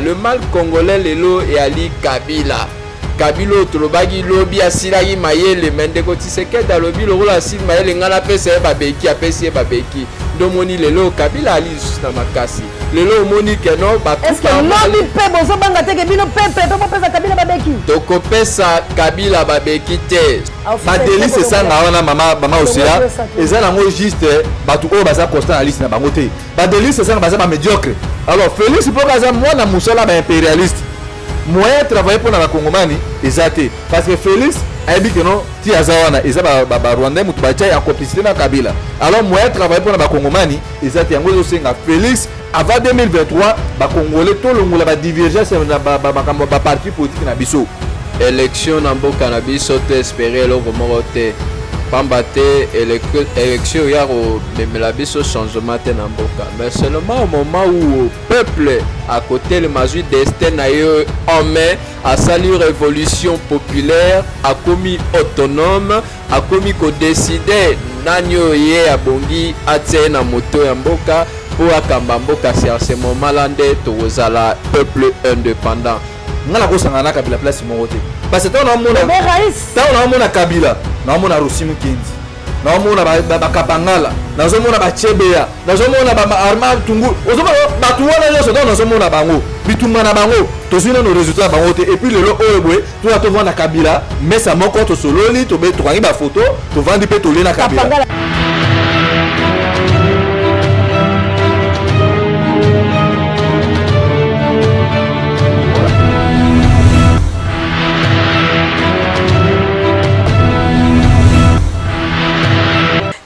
Le mal congolais lelo et Ali Kabila. Kabila tolobagi lobi asilaki mayele mendeko tiseke dalobi lolo asil mayele ngala pese babeki apesi babeki. Domoni lelo Kabila ali na makasi. Lelo moni keno ba est-ce que lobi pe bozo banga teke bino pepe to pesa Kabila babeki. Toko pesa Kabila babeki te. Ba délice ça na wana mama osea. Eza nango juste batu o baza constant na liste na bango te. Ba délice ça baza ba médiocre. Alors Félix Pokaza moi na musala ba impérialiste. Moyen travailler pour la Congomani exacté parce que Félix a dit que non ti azawana eza ba Rwandais mutu bacha ya complicité na Kabila. Alors moyen travailler pour la Congomani exacté yango senga Félix avant 2023 ba Congolais to longola ba divergence na ba parti politique na biso. Élection na mboka na biso te espérer lo morote. Pambate élection ya ko memela biso changement te na mboka. Mais seulement au moment où le peuple à côté le mazui destin na yo en main a sali révolution populaire a commis autonome a commis ko décider nanyo ye abongi atie na moto ya mboka pour akamba mboka c'est à ce moment là nde tozala peuple indépendant. Ngala ko sangana Kabila place morote. Parce que on a mona Kabila, na mona Rosimu Kinzi. Na mona ba Kapangala, na mona ba Chebeya, na mona ba Arma Tungu. Ozoma ba tuwana yo so na mona bango. Bitumba na bango, tozina no résultat bango te et puis le lo oyebwe, tu vas te voir na Kabila, mais ça mon compte sololi, to be to kangi ba photo, to vandi pe to le na Kabila.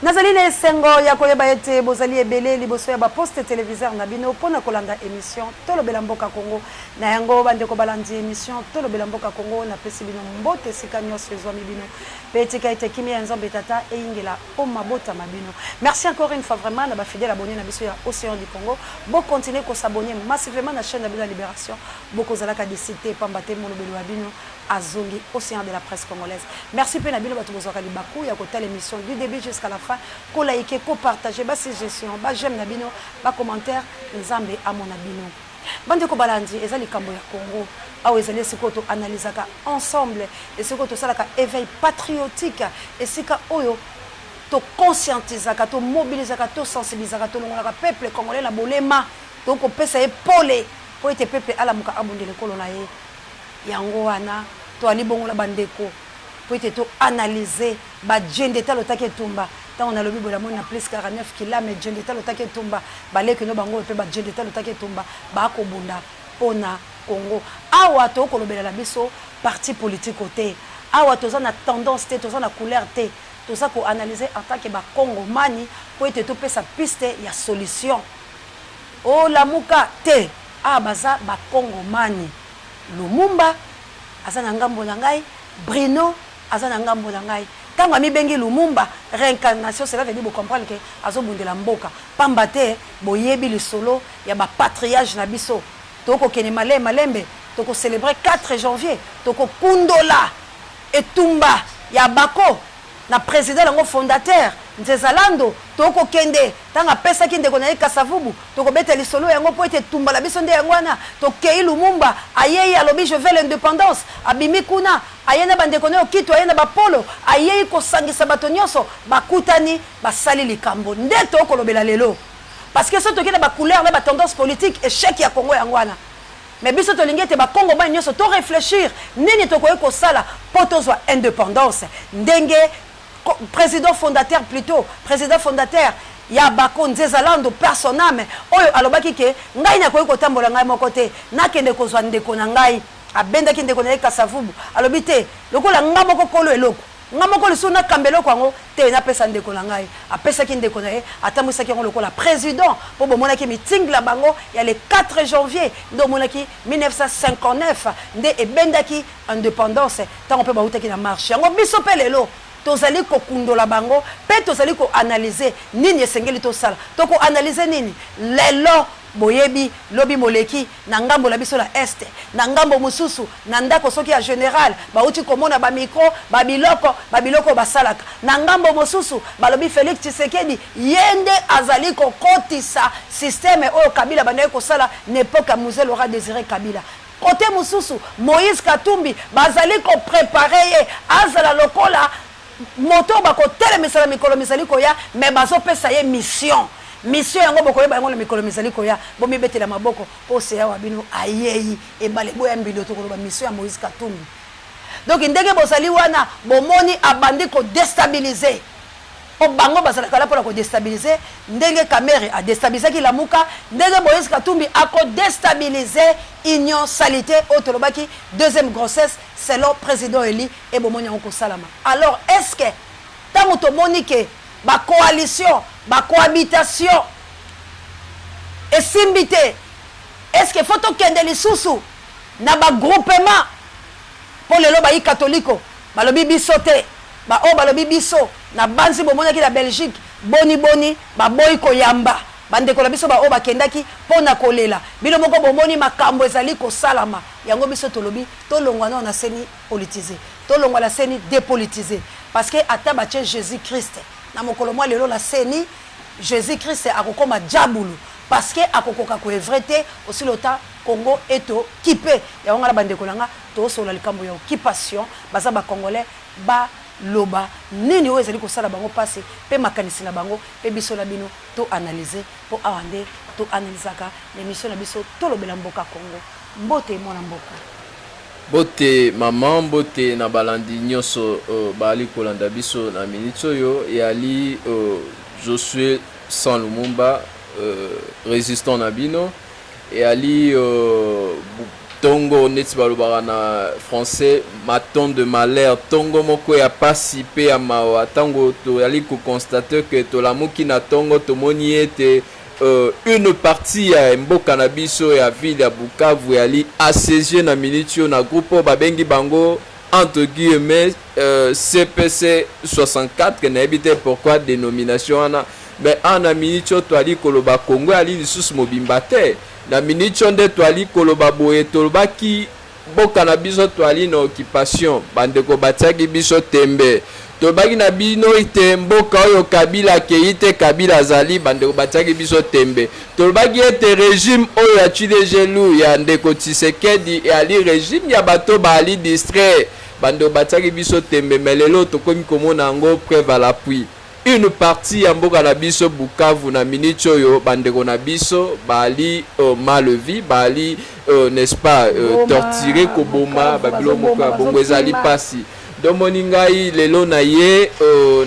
Nazaline sengo ya koyeba ete bozali ebele liboso ya ba poste téléviseur na bino pona kolanda émission Tolobela Mboka Congo na yango bandeko balandi émission Tolobela Mboka Congo na pesi bino mbote sika nyonso ezwami bino petika ete kimi ya nzambe tata eingela o mabota mabino. Merci encore une fois vraiment na ba fidèle abonné na biso ya Océan du Congo. Bo continuer ko s'abonner massivement na chaîne de la Libération. Bo kozalaka décité pambate molobelo wa bino azongi Océan de la presse congolaise. Merci pe na bino batu bozwaka libaku ya kota l'émission du début jusqu'à la fin. Ko liker, ko partager, ba suggestion, ba j'aime na bino, ba commentaire, nzambe amona bino. Bande ko balandi ezali kambo ya Congo. Awo ezali sikoto analysaka ensemble et sikoto salaka éveil patriotique et sika oyo to conscientisaka, to mobilisaka, to sensibilisaka, to longolaka peuple congolais la bolema, to ko pesa epole po ete peuple ala muka abondele kolona ye. Yango wana to ali bongola bandeko po ete to analyser ba djende talo take tumba. On a le bible la mona plus 49 km djende talo take tumba baleke no bango pe ba djende talo take tumba ba ko bunda pona Congo. Awa to ko lobela la biso parti politique côté. Awa to za na tendance te to za na couleur te. To za ko analyser en tant que ba Congo mani po ete to pesa piste ya solution. O la muka te a baza ba Congo mani. Lumumba azana ngambo na ngai, Bruno azana ngambo na ngai. Tango ami bengi Lumumba réincarnation cela veut dire vous comprendre que azobundela mboka pambate boyebi le solo ya ba patriarche na biso toko kene malembe toko célébrer 4 janvier toko kundola etumba ya bako na président lango fondateur Nzezalando toko kende tanga pesa kinde kona Kasavubu toko beteli solo yango po ete tumba la biso nde yangwana to kei Lumumba ayei alobi je veux l'indépendance abimi kuna ayena bande kono kito ayena bapolo ayei ko sangisa bato nyonso bakutani basali likambo nde toko lobela lelo parce que soto kena ba couleur na ba tendance politique échec ya Congo yangwana mais biso to lingete ba Congo ba nyonso to réfléchir nini toko ko sala poto zo indépendance ndenge président fondateur ya bako Nzezalando personname oyo alobaki ke ngai na koyi kotambola ngai moko te nakende kozwa ndeko na ngai abenda ki ndeko na Kasavubu alobi te lokola nga moko kolo eloko nga moko lisu na kambelo kwango te na pesa ndeko na ngai apesa ki ndeko na ye atambusaki ngo lokola président po bomona ki meeting la bango ya le 4 janvier ndo mona ki 1959 nde ebenda ki indépendance tango pe bauta ki na marche yango biso pe lelo tozali ko kundola bango pe tozali ko analyser nini esengeli to sala to ko analyser nini lelo boyebi lobi moleki na ngambo la biso la este na ngambo mususu na ndako soki ya général bauti komona ba micro ba biloko basalaka na ngambo mususu balobi Félix Tshisekedi yende azali kokotisa système oyo Kabila banaye kosala n'époque Mzee Laurent Désiré Kabila. Côté mususu Moïse Katumbi bazali ko préparer azala lokola moto bako telemisa la mikolo misali koya mais bazo pesa ye mission yango bokoyeba yango na mikolo misali koya bomi betela maboko po seya wabino ayeyi e balebo ya mbilo to koloba mission ya Moïse Katumbi. Donc ndenge bozali wana bomoni abandi ko déstabiliser o bango bazala kala pour ko déstabiliser ndenge Kamere a déstabiliser ki lamuka ndenge Moïse Katumbi a ko déstabiliser Union Salité otolobaki deuxième grossesse selon président Eli et bomoni on ko salama. Alors est-ce que tant to monique ba coalition ba cohabitation et simbité est-ce que faut to kende lisusu na ba groupement pour le loba yi catholico balobi bisote ba o balobi biso na banzi bomona ki la Belgique boni ba boy ko yamba bande ko la biso ba o bakendaki pona kolela bilo moko bomoni makambo ezali ko salama yango biso tolobi to longwa na seni politisé to longwa la seni dépolitisé parce que ataba tche Jésus Christ na mokolo mwa lelo la seni Jésus Christ akokoma diabulu parce que akokoka ko evrete aussi lota Congo eto kipé ya ngala bande ko langa to sola likambo ya occupation baza ba congolais ba loba nini oyo ezali kosala bango passé pe makanisi na bango pe biso na bino to analyser po awande to analysaka l'émission na biso to lobela mboka Congo mbote mona mboka bote maman bote na balandi nyoso bali kolanda biso na minute oyo yali Josué Sans Lumumba résistant na bino et ali tongo neti balobaka na français maton de malheur tongo moko ya pasi pe ya mawa tango to yali ko constater que to lamuki na tongo to moni ete une partie ya mboka na biso ya ville ya Bukavu yali assiégé na minitio na groupe babengi bango entre guillemets CPC 64 na ebite pourquoi dénomination ana mais en minitio to ali koloba Congo ali lisusu mobimba te na minitio nde to ali koloba boye tolobaki mboka na biso to ali na occupation bandeko batiaki biso tembe tolobaki na bino ite mboka oyo Kabila keite Kabila azali bandeko batiaki biso tembe tolobaki ete régime oyo ya Chidejelu ya ndeko Tshisekedi e ali régime ya bato bali distrait bandeko batiaki biso tembe mais lelo tokomi komona yango preuve à l'appui. Une partie ya mboka na biso Bukavu na minitio oyo bandeko na biso bali malvi bali n'est-ce pas torturé koboma babilo moko ya bongo ezali pasi domoni ngai lelo na ye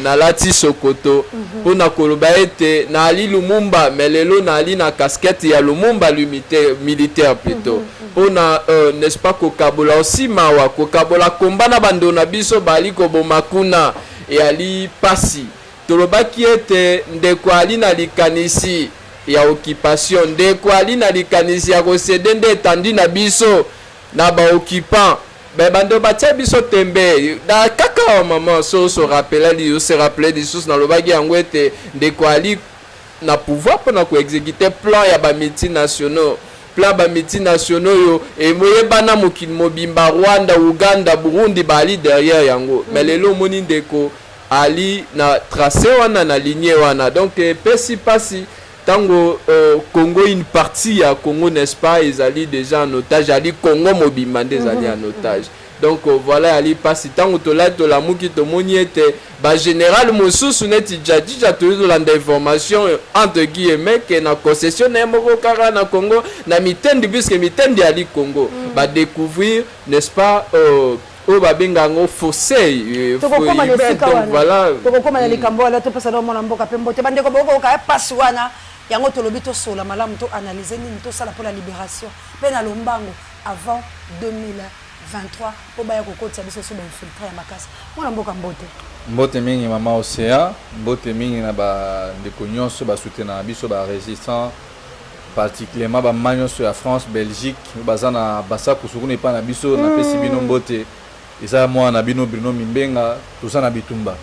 na lati Sokoto pona koloba ete na ali Lumumba mais lelo na ali na casquette ya Lumumba militaire plutôt pona n'est-ce pas kokabola aussi mawa kokabola komba na bando na biso bali koboma kuna e ali pasi tolobaki ete ndeko ali na likanisi ya occupation ndeko ali na likanisi ya kosede nde etandi na biso na ba occupant bando batia biso tembe da kaka wa maman so se rappeler des sources na lobaki yango ete ndeko ali na pouvoir pona ko exécuter plan ya ba multinationaux plan ba multinationaux yo e moyebana mokili mobimba Rwanda Uganda Burundi bali derrière yango mais lelo moni ndeko ali na tracé wana na lignée wana donc pesi pasi tango Congo une partie ya Congo n'est-ce pas ils allaient déjà en otage ali Congo mobimba des alliés en otage donc voilà ali pasi tango to la muki to moni ete ba général mosusu neti jadija to landa information entre guillemets que na concession na moko kara na Congo na mitendi puisque mitendi ali Congo ba découvrir n'est-ce pas o babenga ngo fossé donc voilà tokokoma na likambo ala to pesa na mona mboka pembo te bande ko boko ka passe wana yango tolobi to sola malamu to analyser nini to sala pour la libération pe na lombango avant 2023 po baya kokotsa biso so ba infiltrer ya makasi mona mboka mbote mingi mama Océan mbote mingi na ba ndeko nyonso ba soutenir biso ba résistant particulièrement ba manyoso ya France Belgique bazana basa kusukuna pa na biso na pesi bino mbote eza mwa na bino Bruno Mimbenga toza na bitumba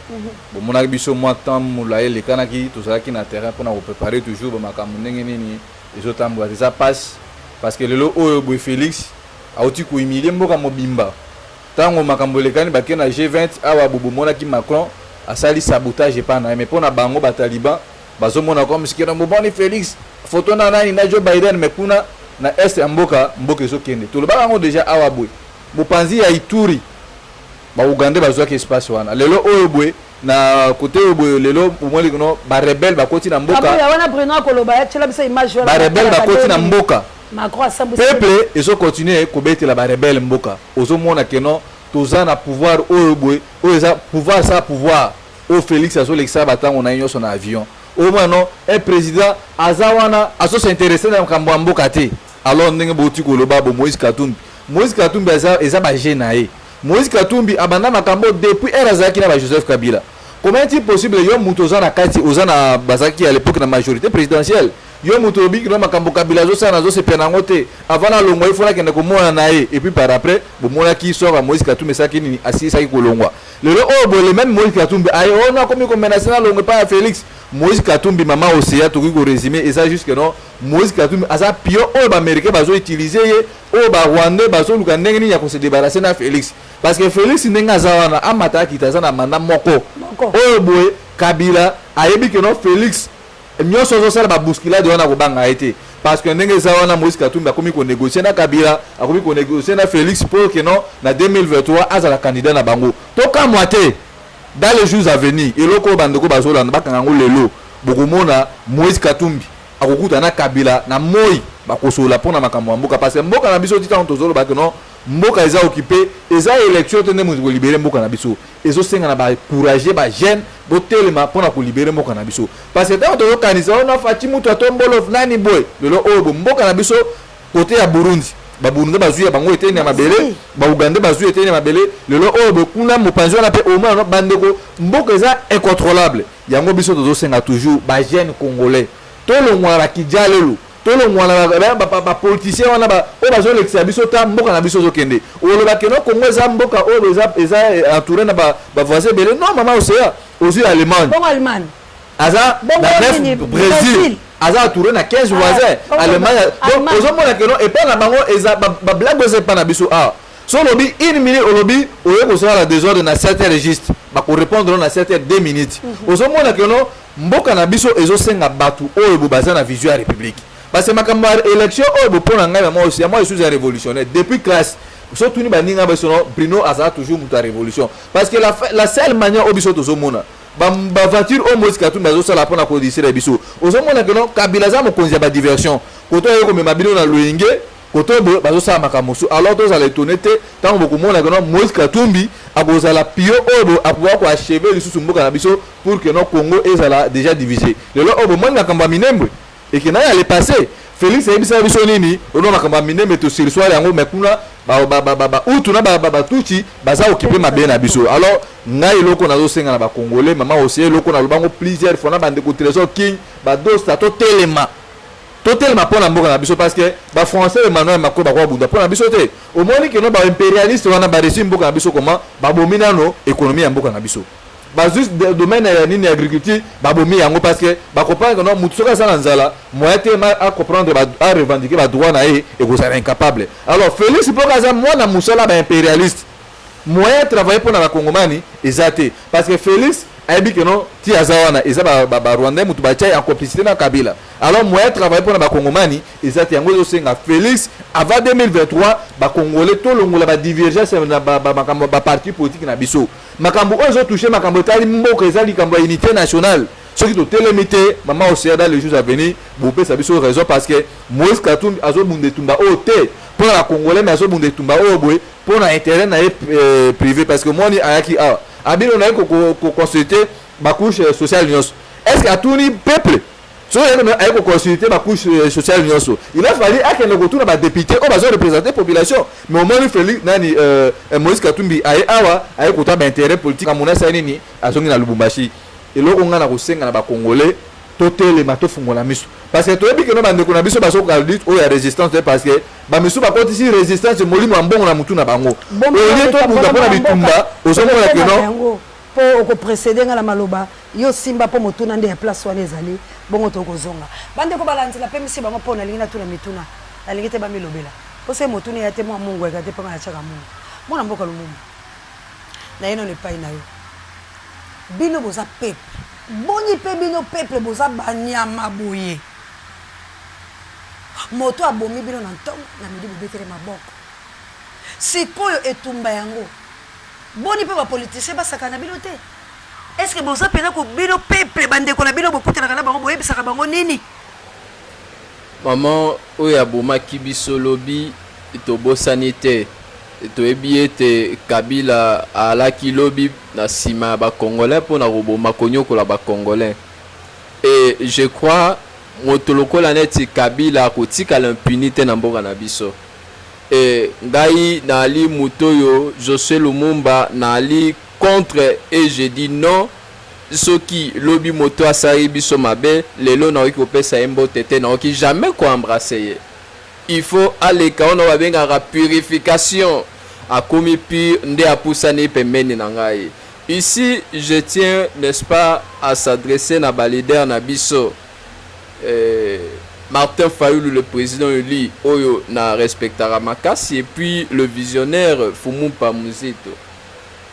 bon mona biso mwa temps mulaye lekanaki tozalaki na terrain pour na préparer toujours ba makambo ndenge nini ezotambola eza passe parce que lelo oyo boye Félix auti kohumilie mboka mobimba ntango makambo elekani bake na G20 awa bobomonaki Macron asali sabotage epa na ye mais mpo na bango bataliban bazomona comme sikena moboni Félix photo na nani na Joe Biden mais kuna na est ya mboka ezokende tolobaka yango déjà awa boye bopanzi ya Ituri baugande bazwaki espace wana lelo oyo boye na côté oyo boye lelo omoni kono barebele bakoti na mboka barebele bakoti na mboka peuple ezokontinue kobetela barebele mboka ozomona keno toza na pouvoir oyo boye oyo eza pouvoir sa pouvoir oyo Félix azolekisa batango na ye nyonso na avion oyo mwana un président aza wana azosinteresse na makambo ya mboka te alors ndenge bouti koloba bo Moïse Katumbi eza bagene na ye Moïse Katumbi abanda makambo depuis era azalaki na ba Joseph Kabila. Comment est-il possible yo muto oza na kati oza na bazaki à l'époque na majorité présidentielle yo muto obiki na makambo Kabila zo sana zo se penango te avant na longwa ifona kende ko mona na ye et puis par après bo mona ki sort Moïse Katumbi saki nini asisa ki kolongwa lelo o bo le même Moïse Katumbi ayo on a comme ko menacer na longwa pa Félix Moïse Katumbi mama Osea to ko résumer et ça juste que non Moïse Katumbi aza pio o ba américain bazo utiliser ye o ba rwandais bazo luka ndenge nini ya ko se débarrasser na Félix parce que Félix ndenga zawana amata kitaza na manda moko oyo boye Kabila ayebi que non Félix nyonso zo sala ba bousculade wana ko banga été parce que ndenge zawana Moïse Katumbi akomi ko négocier na Kabila akomi ko négocier na Félix pour que non na 2023 azala candidat na bango to ka moité dans les jours à venir eloko bandeko bazolanda bakanga ngo lelo bokomona Moïse Katumbi akokuta na Kabila na moi bakosola pona makambo mboka parce que mboka na biso tita ontozolo ba que non mboka eza occupé eza élection tende mo ko libérer mboka na biso ezo senga na ba courager ba jeune botelema pona ko libérer mboka na biso parce que tant to kanisa on fati mutu atombolo nani boy lelo obo mboka na biso côté ya Burundi ba Burundi bazuya bango eteni ya mabele ba Uganda bazuya eteni ya mabele lelo obo kuna mopanzo na pe au moins bandeko mboka eza incontrôlable yango biso tozo senga toujours ba jeune congolais tolo ngwala kijalelo tolo ngwala ba politicien wana ba o bazo lekisa biso ta mboka na biso zokende oloba keno Congo eza mboka o eza entouré na ba voisin belé non mama Osea aussi Allemagne bon Allemagne aza na Brésil aza entouré na 15 voisins Allemagne donc ozomona keno et pas na bango eza ba blague eza pas na biso so lobi 1 minute olobi oyo ko sala désordre na certains registres ba ko répondre na certains 2 minutes ozomona keno mboka na biso ezosenga batu oyo bobaza na vision ya république parce que makambo élection oyo bopona ngai moi aussi moi je suis un révolutionnaire depuis classe surtout ni baninga basono Bruno aza toujours muta révolution parce que la seule manière obiso tozomona ba voiture au Moïse Katumbi azosala pona ko disira biso ozomona que non Kabila za mokonzi ya ba diversion koto yo ko mema bino na loyenge koto bazosala makambo alors tozala étonné te tant bokomona que non Moïse Katumbi abozala pio oyo apouvoir ko achever lisusu mboka na biso pour que non Congo ezala déjà divisé lelo obo moni makambo minembwe et que na ya le passé Félix ayebisa biso nini ono makambo minembwe to sur soir yango mekuna ba utu na ba tuchi baza occupé mabe na biso alors ngai loko nazo senga na ba congolais mama aussi loko na lobango plusieurs fois na bande ko trésor king ba dosta to telema pona mboka na biso parce que ba français Emmanuel Macron ba kwa bunda pona biso te au moins que no ba impérialiste wana ba régime mboka na biso comment ba bomina no économie ya mboka na biso ba juste domaine ya nini agriculture ba bomi yango parce que ba comprendre que non mutu soka sana nzala moyen te à comprendre à revendiquer ba droit na et ko sera incapable alors Félix pour kaza moi na musala ba impérialiste moyen travailler pour na ba congomani ezate parce que Félix ayebi que non ti azawana eza ba rwandais mutu ba tchai en complicité na Kabila alors moyen travailler pour na ba congomani ezate yango zo senga Félix avant 2023 ba congolais to longola ba divergence na ba makambo ba parti politique na biso makambo ozo toucher makambo tali mboka ezali kambo ya unité nationale soki to telemité mama Osea dans les jours à venir bopé sa biso raison parce que Moïse Katumbi azo bunde tumba ote pour la congolais mais azo bunde tumba o boy pour na intérêt na privé parce que moi ni ayaki abino na ko consulter ba couche sociale nyonso est-ce que atuni peuple so yena ko consulter ba couche sociale nyonso il a fallu akende ko tuna ba député o bazo représenter population mais au moins Félix nani Moïse Katumbi awa ko ta ba intérêt politique amona sa nini azongi na Lubumbashi eloko ngana ko senga na ba congolais totele mato fungola miso parce que toyebi que no bandeko na biso baso ka lutte o ya résistance parce que ba miso ba kotisi résistance molimo ambongo na mutu na bango o yeto bunda pona bitumba ozomona que non po ko précéder ngala maloba yo simba po motuna nde ya place wana ezali bongo tokozonga bande ko balanzela pe misi bango pona lingi na tuna mituna alingi te bamilobela po se motuna ya te mwa mungu ya te panga ya chaka mungu mona mboka lumumba na yeno ne pai na yo bino boza peuple boni pe bino peuple boza banyama boye moto abomi bino na ntongo na midi bobetere maboko sikoyo etumba yango boni pe bapoliticien basakana bino te est-ce que boza pena ko bino peuple bandeko na bino bokutelaka na bango boyebisaka bango nini maman oyo abomaki biso lobi tobosani te toyebi ete Kabila alaki lobi na nsima ya bacongolais mpo na koboma konyokola bacongolais et je crois moto lokola neti Kabila akotikala impunité na mboka na biso et ngai naali moto oyo Josué Lumumba naali contre et je dis non soki lobi moto asali biso mabe lelo naoki kopesa ye mbote te naoki jamais koembrase ye il faut aleka wana babengaka purification akomi pur nde apusani pembeni na ngai ici je tiens n'est-ce pas à s'adresser na balider na biso Martin Fayulu le président élu oyo na respectera makasi et puis le visionnaire Fumumpa Muzito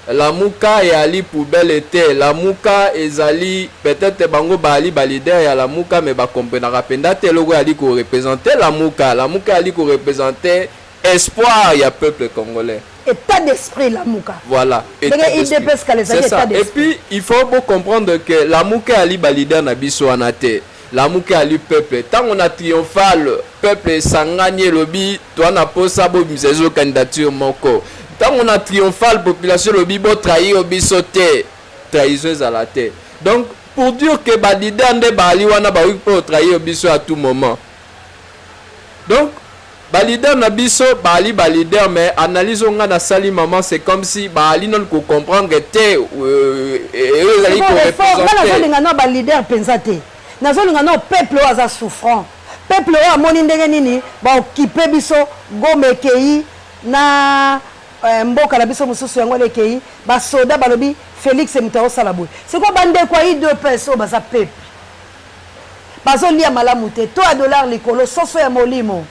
Lamuka et Ali poubelle était Lamuka ezali peut-être bango bali balider ya Lamuka mais ba comprendra penda te logo ali ko représenter Lamuka ali ko représenter espoir ya peuple congolais état d'esprit Lamuka voilà c'est ça et puis il faut bien comprendre que Lamuka ali balider na biso anate Lamuka ali peuple tant on a triomphal peuple sangani lobi toi na posa bo misezo candidature moko tant on a triomphal population le bibo trahir au bisoté trahison à la terre donc pour dire que badida nde bali wana ba pour trahir au biso à tout moment donc balida na biso bali balider mais analyse on a sali maman c'est comme si bali non ko comprendre te ezali ko représenter na balider pensate nazolinga no peuple oyo souffrant peuple oyo amoni ndenge nini ba occuper biso gomekei na mboka na biso mosusu yango lekei basoda balobi Félix Mutao Salaboy c'est quoi bande kwa i deux personnes baza peuple bazolia malamu te to $1 likolo soso ya molimo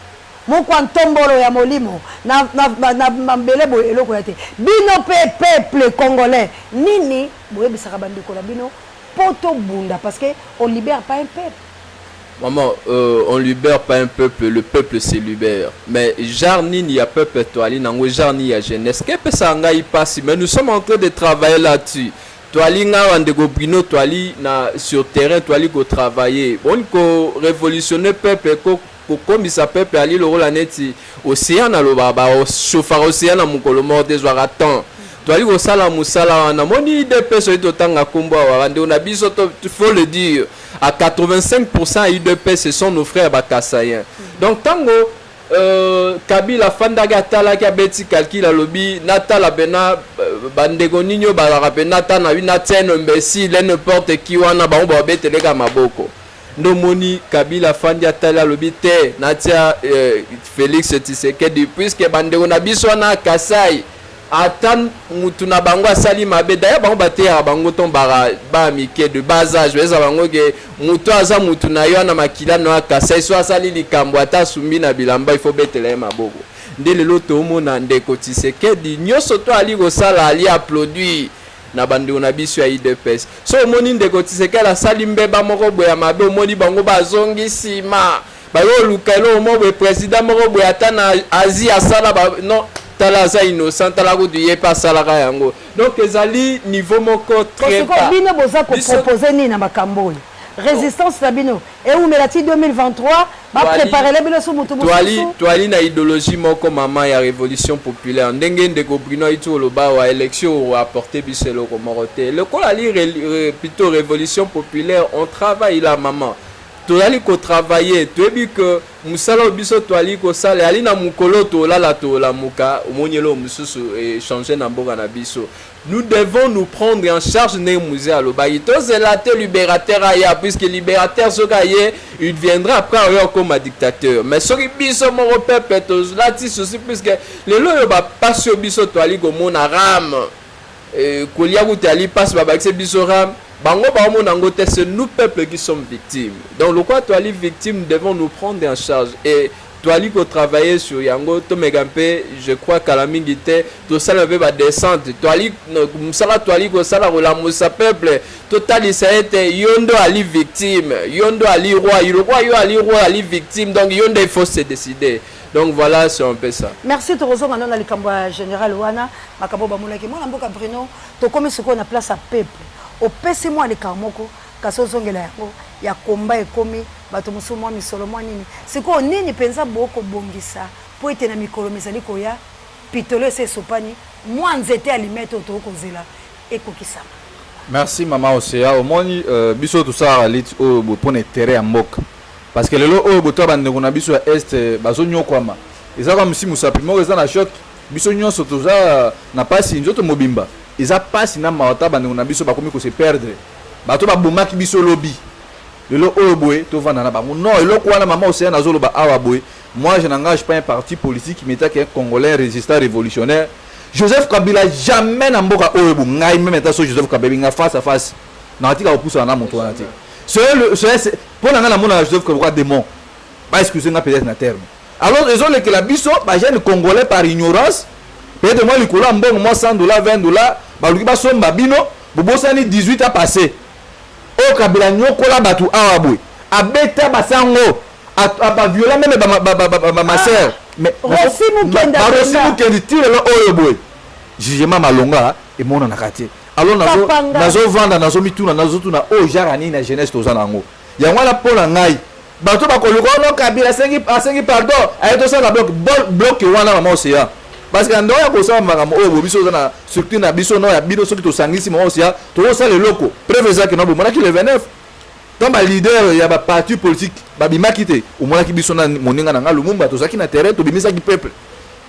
moko ntombolo ya molimo na mbele boye eloko ya te bino peuple congolais nini boyebisaka bandeko na bino poto bunda parce que on libère pas un peuple. Maman, on libère pas un peuple, le peuple se libère. Mais jarni il y a peuple toali nango jarni il y a jeunesse. Que peut ça ngai passe mais nous sommes en train de travailler là-dessus. Toali nga wandego brino toali na sur terrain toali ko travailler. On ko révolutionner peuple ko comme ça peuple ali le rôle neti océan na lo baba chauffeur océan na mukolo morde zwara temps. Toali ko sala musala na moni de personnes totanga kombo wa on a biso il faut le dire à 85% IDP ce sont nos frères bakassaïens. Donc tango Kabila fandaga tala ki abeti calcul lobi natala bena bandego ninyo ba nata na wina teno imbécile n'importe qui wana ba ba beteleka maboko. Ndo moni Kabila fandi atala lobi te natia Félix Tshisekedi puisque bandego na biso na Kasai atan mutu na bango asali mabe d'ailleurs bango bateya bango tombara ba mike de bas âge beza bango ke mutu aza mutu na yo na makila no akasa so asali likambo ata sumbi na bilamba il faut betela maboko nde lelo to mona ndeko Tshisekedi nyoso to ali ko sala ali applaudir na bande na biso ya IDPS so moni ndeko Tshisekedi asali mbeba moko boya mabe moni bango bazongi sima ba yo lukalo mo be président moko boya ata na Asie asala non talaza innocent talago du pas salaka yango donc ezali niveau moko très bas bino boza ko proposer ni na makambo résistance sabino et où melati 2023 va préparer les bino sur mutu toali na idéologie moko mama ya révolution populaire ndenge ndeko brino itu loba wa élection ou apporter biselo ko morote le ko ali plutôt révolution populaire on travaille là maman toali ko travailler tu bi que musala biso toali ko sala ali na mukolo to la muka omonyelo mususu et changer na mboka na biso nous devons nous prendre en charge ne musée aloba itozelate libérateur aya puisque libérateur sokaye il viendra après comme dictateur mais soki biso mo peuple to lati souci puisque le lo ba passe biso toali ko mona ram kolia kutali passe ba bakse biso ram bango c'est nous peuple qui sommes victimes. Donc le quoi toi les victimes devons nous prendre en charge et toi li ko travailler sur yango to megampe je crois qu'à la mingité tout ça le va descendre toi li musala toi li ko sala la musa peuple total ça était yondo ali victime yondo ali roi yo ali victime donc yondo il faut se décider. Donc voilà, c'est un peu ça. Merci Torozo maintenant dans le cambo général Wana makabo bamulaki moi mboka Bruno to comme ce qu'on a place à peuple au pesi moi le kamoko kaso zongela yango ya komba ekomi bato musumo misolo mwa nini siko nini penza boko bongisa po ete na mikolo mezali koya pitolo se sopani mwa nzete alimete to kozela ekokisama. Merci maman Osea omoni biso tout ça lit o pone terrain ya mboka parce que lelo o boto bande na biso ya est bazo nyokwama eza comme si musapi mo eza na choc biso nyonso tout ça na pasi nzoto mobimba eza pasi na maota bande na biso bakomi ko se perdre bato babomaki biso lobi lelo oyo boye to vanda na bango non eloko wana mama Osea nazoloba awa boye moi je n'engage pas un parti politique qui m'était qu'un congolais résistant révolutionnaire Joseph Kabila jamais na mboka oyo bo ngai même état so Joseph Kabila face à face na atika opousa na moto wana te c'est pour na na mona Joseph Kabila démon pas excuser nga peut-être na terme alors ils ont que la biso ba jeune congolais par ignorance peut-être moi likolo mbongo moi $100 $20 ba luki ba somba bino bobosani 18 à passer o Kabila nyokola batu awa boy abeta basango a violer même ma sœur mais Rossi Mukendi tire lo oyo boy jugement malonga et mona nakati alors nazo vanda nazo mituna nazo tuna o jarani na jeunesse tozana ngo yango la pona ngai bato bakoluko no Kabila asengi pardon ayeto ça bloc wana mama Osea parce que ndo ya kosama makambo oyo biso na surtout na biso no ya bino soki tosangisi mama Osea to ça le loko preuve ça que no bo monaki le 29 comme leader ya ba parti politique babimaki te o monaki biso na moninga na Lumumba to saki na terrain to bimisa ki peuple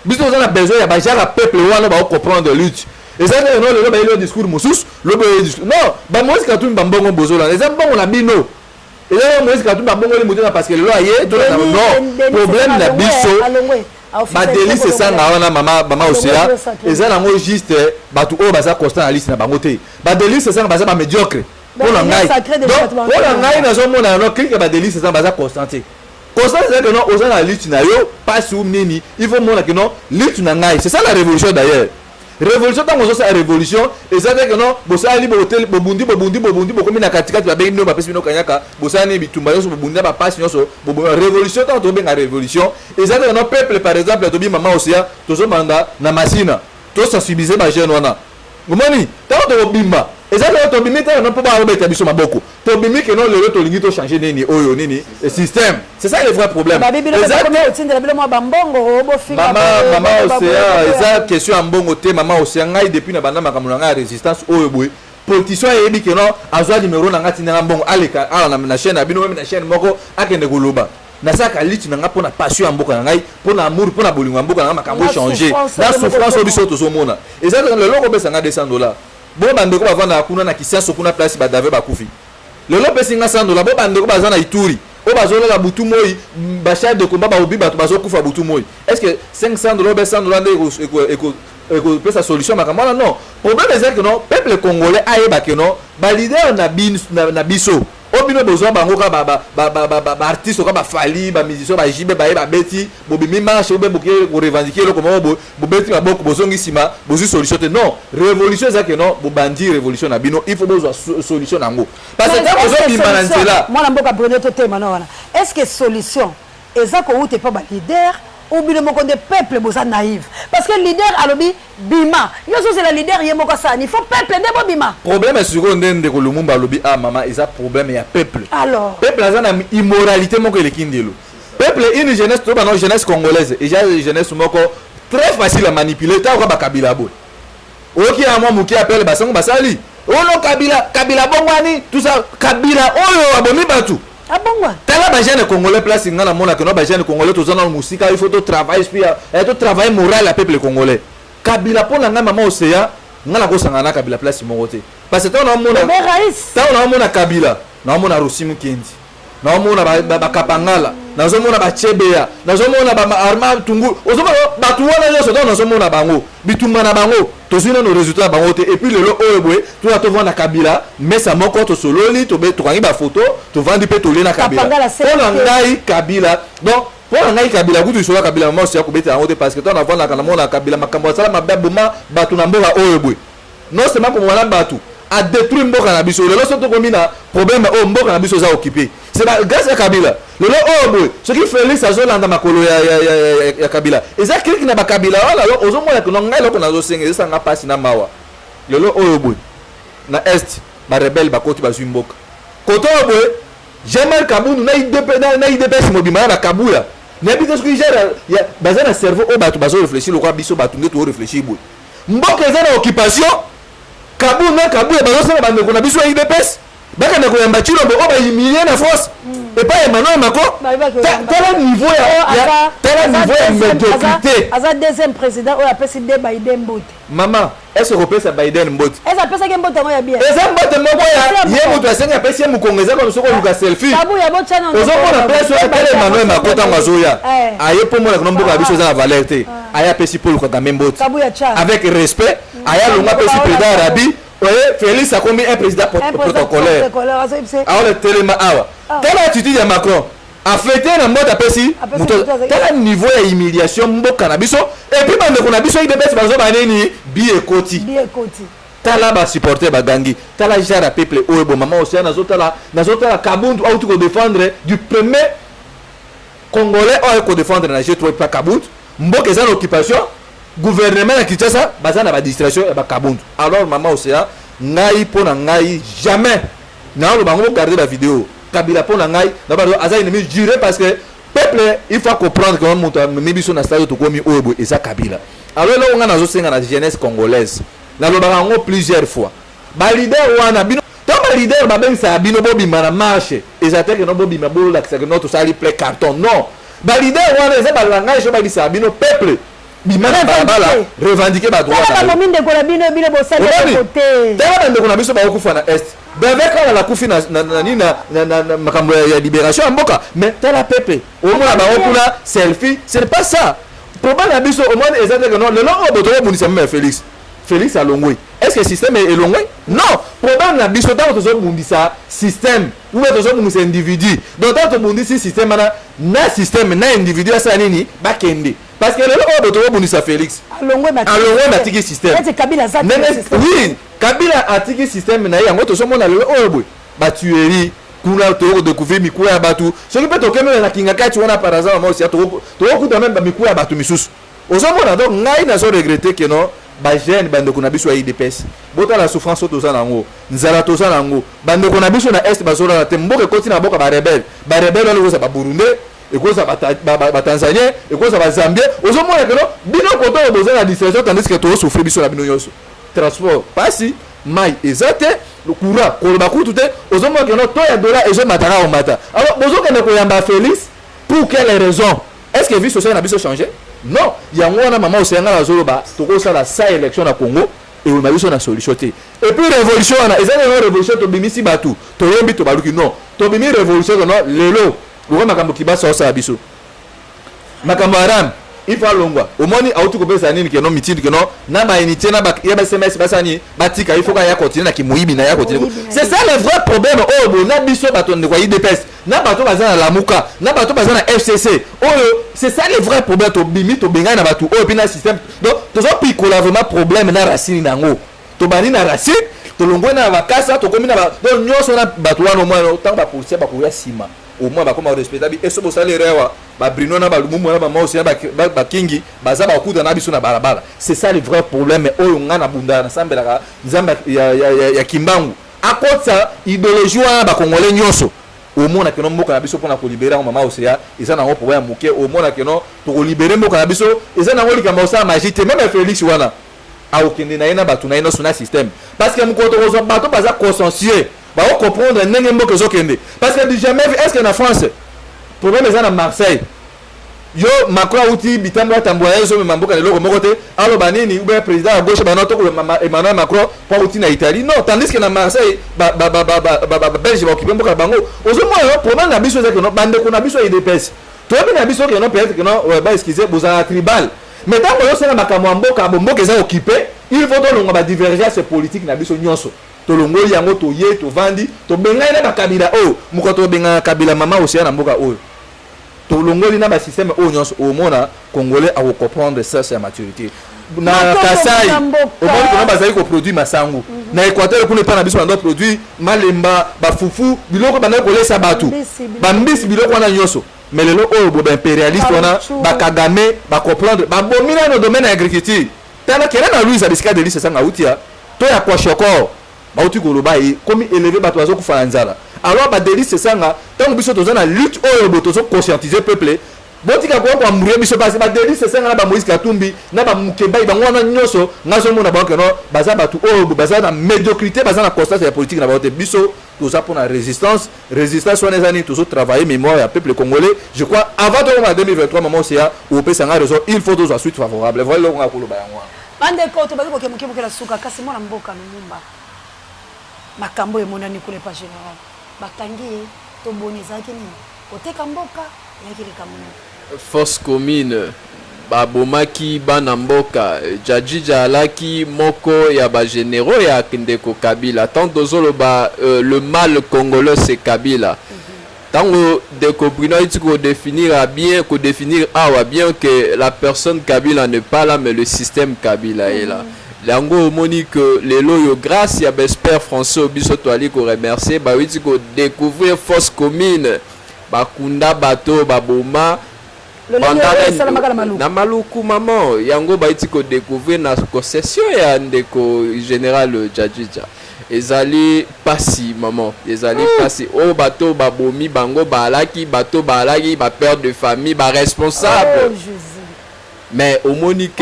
biso na besoin ya ba jara peuple wana ba comprendre lutte et ça non le ba le discours mosus le discours non ba Moïse Katumbi ba mbongo bozola les mbongo na bino et là Moïse Katumbi ba mbongo le mutena parce que le loi yé to na non problème na biso ba délice c'est ça na wana mama Osea et ça nango juste batu o baza constant na liste na bango te ba délice c'est ça baza ba médiocre pour la ngai donc pour la ngai na zo mona no clique ba délice c'est ça baza constant te constant c'est que non oza na liste na yo pas sous nini il faut mona que non liste na ngai c'est ça la révolution d'ailleurs révolution tant que ça révolution et ça fait que non bosa li botel bobundi bokomi na katikati ba bengi no ba pesi no kanyaka bosa ni bitumba yo so bobundi ba passe yo révolution tant to benga révolution et ça fait que non peuple par exemple to bi mama Osea to zo manda na masina to sensibiliser ba jeune wana ngomoni tant to bimba et ça fait que to bimita non pas ba robeta biso maboko to bimi que non le to lingi to changer nini oyo nini le système c'est ça le vrai problème maman Osea eza question mbongo te mama Osea ngai depuis na banda makambo na résistance oyo boy politicien yebi que non azwa numéro na ngati na mbongo aleka ala na chaîne abino même na chaîne moko akende koloba na saka litu na nga pona passion mboka na ngai pona amour pona bolingo mboka na makambo changer na souffrance obiso to zomona eza le loko pesa nga $200 bo bandeko bavanda kuna na kisiaso kuna place ba David bakufi lelo pesi nga $100 bo bandeko bazana Ituri o bazolela butu moi ba chef de combat ba obi bato bazokufa butu moi est-ce que $500 $100 eko pesa solution makamala non problème c'est que non peuple congolais ayeba que non ba leader na biso obino besoin bango ka ba artiste ka ba fali ba musicien ba jibe ba beti bobimi marche obe boke ko revendiquer le comment bo beti ba boko bozongi sima bozu solution te non révolution c'est que non bo bandi révolution na bino il faut besoin solution nango parce que quand besoin bimananze là moi na mboka Bruno to tema na wana est-ce que solution ezako ou te pas ba leader ou bien mon de peuple boza naïf parce que leader alobi bima yo so c'est la leader yemoko ça il faut peuple ndebo bima problème est sur ndende ko Lumumba alobi ah maman isa problème ya peuple alors peuple azana immoralité moko le kindelo peuple une jeunesse to ba non jeunesse congolaise et j'ai jeunesse moko très facile à manipuler ta ko ba Kabila boy oki a moi muki appelle basango basali ono Kabila bongwani tout ça Kabila oyo abomi batu ah bon tala ba jeune congolais place ngana mona que non ba jeune congolais to zana musika il faut to travailler puis to travail moral à peuple congolais Kabila pour la maman Osea ngana ko sangana Kabila place moko te parce que on a mona Kabila na mona Rossi Mukendi nazomona bakapangala nazomona bachebeya nazomona arma tungu ozomona batu wana nyonso donc nazomona bango bitumba na bango tozwi nano résultat na bango te et puis lelo oyo boye toya tovanda kabila mesa moko tosololi tokangi bafoto tovandi mpe tolie na kabila mpona ngai kabila donc mpona ngai kabila kutu isola kabila mama osi ya kobeta yango te parce que tona avandaka namona kabila makambo asala mabe boma bato na mboka oyo boye non seulement komona bato a détruire mboka na biso lelo so tokomi na problème oyo mboka na biso eza occupé c'est grâce à kabila lelo oyo boye soki Félix azolanda makolo ya kabila eza kiriki na bakabila wana lo ozomona ke ngai loko nazosenga ezosanga mpasi na mawa lelo oyo boye na est barebele bakoti bazwi mboka koto oyo boye Jean-Marc Kabundu na IDPS mobima ya bakabuya nayebi te soki baza na cerveau oyo bato bazoréfléchir lokwa biso bato nde toréfléchir boye mboka eza na occupation Kabou na Kabou bazosala bandeko na biso ya IDPS bakana koyamba Chilombo oyo bahumilie na force et pas Emmanuel Macron tala niveau ya médiocrité aza deuxième président oyo apesi de Biden mbote maman est-ce que opesa Biden mbote est-ce apesaki mbote yango ya bien eza mbote moko ya ye moto asengi apesi ye mokongo eza kono soko luka selfie Kabou ya bochana ozomona presse oyo tala Emmanuel Macron ntango azoya aye mpo mona kono mboka na biso eza na valeur te aye apesi Paul Kagame mbote avec respect aye alonga apesi président Arabi oye Félix akomi un président protocolaire awa le telema awa tala attitude ya Macron afete na mbote apesi tala niveau ya humiliation mboka na biso et puis bandeko na biso IDPS bazoba nini bi ekoti tala basupporter bagangi tala jara peuple oyo bo mama osia nazotala Kabundu auti kodéfendre du premier congolais oyo kodéfendre na G3 pa Kabundu mboka eza na occupation gouvernement ya Kinshasa baza na badistraction ya bakabundu alors mama osia ngai mpo na ngai jamais naoloba bango bogarde bavideo kabila mpo na ngai nabato aza ennemi juré parce que peuple il faut comprendre que moto amemi biso na stade tokomi oyo boye eza kabila alors eloko ngai nazosenga na jeunesse congolaise nalobaka yango plusieurs fois balider wana bino to balider babengisaka bino bobima na marche eza te ke no bobima bolakisaka no tosali ple carton non balider wana eza balangage oyo babisaka bino peuple bimana balabala revendiquer ba droit na ba minde ko la bino bosali côté tala ndeko na biso ba okufa na est beveka la kufi na makambo ya libération mboka mais tala pepe au moins ba okuna selfie c'est pas ça problème na biso au moins ezate que non le long boto bonisa même Félix alongwe est-ce que le système est longwe non problème na biso tant to bundisa système ou to bundisa individu donc tant to bundisa système na système na individu ça nini bakende parce que le boto bundisa Félix alongwe batiki système oui Kabila atiki système na yango to somona le obo batuerie kuna to découvrir mikuya ya batu soki pe to kemela na kinga kati wana par hasard moi aussi to kuta même ba mikuya ya batu misusu ozomona donc ngai na so regretter que non ba jeune bandeko na biso ya IDPS bota la souffrance to za nango nzala to za nango bandeko na biso na est bazola na te mboka koti na boka ba rebelle wale ko sa ba Burundi ekoza ba Tanzania ekoza ba Zambie ozomona que non bino koto boza na distraction tandis que to souffrir biso na bino yoso transport pasi mai ezate le courant koloba kutu te ozomona que non to ya dollar ezo matara o mata alors bozokende ko yamba Félix pour quelle raison est-ce que vie sociale na biso changer non yango wana mama osenga la zoloba tokosala sa élection na Congo et on a biso na solution te et puis révolution wana ezali na révolution to bimisi batu to yombi to baluki non to bimi révolution non lelo lo makambo kibasa osa biso makambo haram il faut longwa au moins auto ko pesa nini que non mitindi que non na ba unité na ba ya ba SMS basani batika il faut ka ya continuer na kimuibi na ya continuer c'est ça le vrai problème oh bon na biso bato ndeko IDPS na bato bazana la muka na bato bazana FCC oh c'est ça le vrai problème to bimi to benga na bato oh puis na système donc to so pikola vraiment problème na racine nango to bani na racine to longwa na bakasa to komi na ba donc nyoso na bato wana au moins tant ba police ba ko ya sima au moins bakoma respectable et so bosali rewa ba Bruno na ba Lumumu na ba Mausi na ba Kingi baza ba kuda na biso na balabala c'est ça le vrai problème oyo ngana bunda na sambela nzamba ya Kimbangu akotsa idéologie wana ba Congolais nyonso au moins que non mboka na biso pona ko libérer mama Osia eza na ngo problème muke au moins que non to ko libérer mboka na biso eza na ngo likamba sa magite même Félix wana a okende na ina batu na ino suna système parce que mukoto ko bato baza consciencieux ba comprendre ndenge mboka zokende parce que jamais est-ce que na France problème eza na Marseille yo Macron outi bitambo tamboya zo memamboka lelo mokote alo banini ou bien président à gauche banoto Emmanuel Macron pour outi na Italie non tandis que na Marseille Belgique occupé mboka bango ozo moi problème na biso que non bande ko na biso IDPS to na biso que non peut-être que non ba excusez bozala tribal mais tant que yo sala makambo mboka bomboka eza occupé il faut donc ba divergence politique na biso nyonso to longoli yango to ye to vandi to benga na bakabila o mukoto benga kabila mama aussi na mboka o to longoli na ba système o nyonso o mona congolais a comprendre ça c'est la maturité na Kasai au monde ko bazali ko produit masangu na Équateur pour ne pas na biso na produit malemba ba fufu biloko bana ko lesa batu ba mbisi biloko na nyonso mais lelo o bo impérialiste wana ba Kagame ba comprendre ba bomina no domaine agriculture tana kera na Louise Abisika de lise sanga utia to ya kwa shoko ba uti ko loba yi komi élever ba tozo ku fanzala alors ba delice sanga tant biso toza na lutte o bo tozo conscientiser peuple botika kwa mbuye biso basi ba delice sanga na ba Moïse Katumbi na ba Mukeba ba ngwana nyoso ngazo mona ba ke no baza batu o baza na médiocrité baza na constance ya politique na ba te biso toza pour la résistance on les années toujours travailler mémoire ya peuple congolais je crois avant de 2023 maman c'est au pesa nga raison il faut toujours suite favorable voilà on a ko loba yango bande ko to baziko kemuke la suka kasi mwana mboka numba makambo emonani kule pa général batangi to boniza kini oteka mboka yakili kamuni force commune babomaki bana mboka Jadjidja alaki moko ya ba généraux ya Ndeko Kabila tant dozoloba le mal congolais c'est Kabila tango Ndeko Bruno il faut définir bien que la personne Kabila n'est pas là mais le système Kabila est là lango moni que les loyo grâce ya bespère français obiso to ali ko remercier ba witi ko découvrir force commune ba kunda bato baboma na maluku maman yango ba witi ko découvrir na concession ya Ndeko général Jadjidja ezali pasi maman ezali pasi o bato babomi bango balaki bato balaki ba père de famille ba responsable mais au monique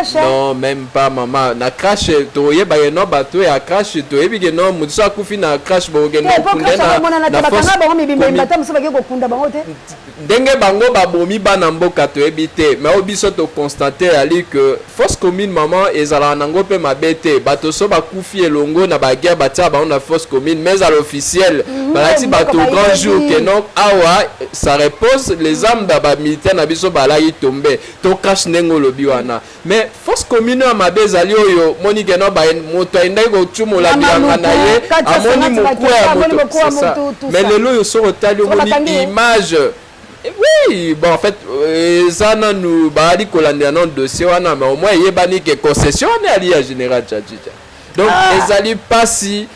non même pas maman na crash to ye ba no bato ya crash to ebige no mutsa kufi na crash bo gena ndenge bango babomi bana mboka to ebite mais obiso to constater ali que force commune maman ezala nango pe mabete bato so ba kufi elongo na ba guerre batia ba na force commune mais à l'officiel balati bato grand jour que non awa ça repose les armes ba militaire na biso balaki tomber to cash nengo lobi wana mais force commune ya mabeza ali oyo moni que non ba moto endai ko chumola bilanga na ye amoni mokuya moto mais lelo yo so otali moni image. Oui, bon en fait ça nous badi kolanda non dossier wana mais au moins yebani que concession ali ya général Jadjidja donc ezali pasi